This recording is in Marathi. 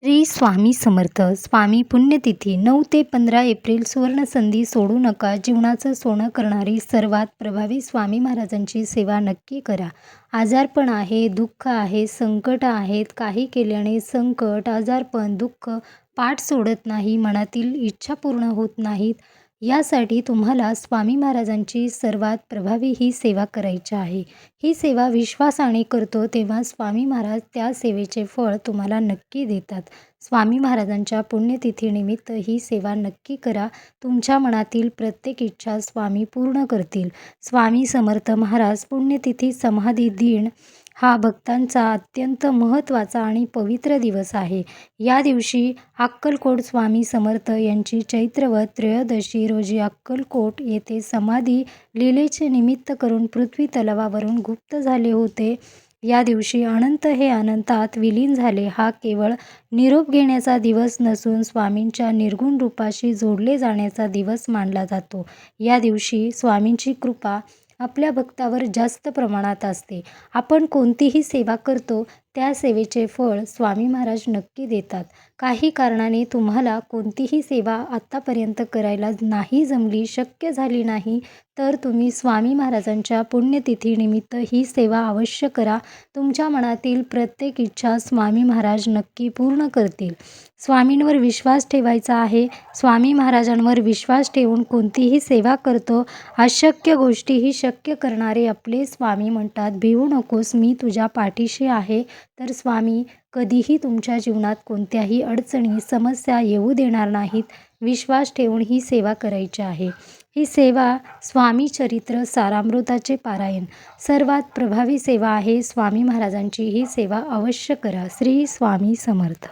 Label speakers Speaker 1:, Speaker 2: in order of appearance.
Speaker 1: श्री स्वामी समर्थ. स्वामी पुण्यतिथी 9 ते 15 एप्रिल. सुवर्णसंधी सोडू नका. जीवनाचं सोनं करणारी सर्वात प्रभावी स्वामी महाराजांची सेवा नक्की करा. आजारपण आहे, दुःख आहे, संकट आहेत. काही केल्याने संकट, आजारपण, दुःख पाठ सोडत नाही, मनातील इच्छा पूर्ण होत नाहीत. यासाठी तुम्हाला स्वामी महाराजांची सर्वात प्रभावी ही सेवा करायची आहे. ही सेवा विश्वासाने करतो तेव्हा स्वामी महाराज त्या सेवेचे फळ तुम्हाला नक्की देतात. स्वामी महाराजांच्या पुण्यतिथीनिमित्त ही सेवा नक्की करा. तुमच्या मनातील प्रत्येक इच्छा स्वामी पूर्ण करतील. स्वामी समर्थ महाराज पुण्यतिथी समाधी दिन हा भक्तांचा अत्यंत महत्त्वाचा आणि पवित्र दिवस आहे. या दिवशी अक्कलकोट स्वामी समर्थ यांची चैत्रवत त्रयोदशी रोजी अक्कलकोट येथे समाधी लीलेचे निमित्त करून पृथ्वी तलावावरून गुप्त झाले होते. या दिवशी अनंत हे अनंतात विलीन झाले. हा केवळ निरोप घेण्याचा दिवस नसून स्वामींच्या निर्गुण रूपाशी जोडले जाण्याचा दिवस मानला जातो. या दिवशी स्वामींची कृपा आपल्या भक्तावर जास्त प्रमाणात असते. आपण कोणतीही सेवा करतो त्या सेवेचे फळ स्वामी महाराज नक्की देतात. काही कारणाने तुम्हाला कोणतीही सेवा आत्तापर्यंत करायला नाही जमली, शक्य झाली नाही, तर तुम्ही स्वामी महाराजांच्या पुण्यतिथीनिमित्त ही सेवा अवश्य करा. तुमच्या मनातील प्रत्येक इच्छा स्वामी महाराज नक्की पूर्ण करतील. स्वामींवर विश्वास ठेवायचा आहे. स्वामी महाराजांवर विश्वास ठेवून कोणतीही सेवा करतो, अशक्य गोष्टीही शक्य करणारे आपले स्वामी म्हणतात, भिवू नकोस, मी तुझ्या पाठीशी आहे. तर स्वामी कधीही तुमच्या जीवनात कोणत्याही अडचणी, समस्या येऊ देणार नाहीत. विश्वास ठेवून ही सेवा करायची आहे. ही सेवा स्वामी चरित्र सारामृताचे पारायण सर्वात प्रभावी सेवा आहे. स्वामी महाराजांची ही सेवा अवश्य करा. श्री स्वामी समर्थ.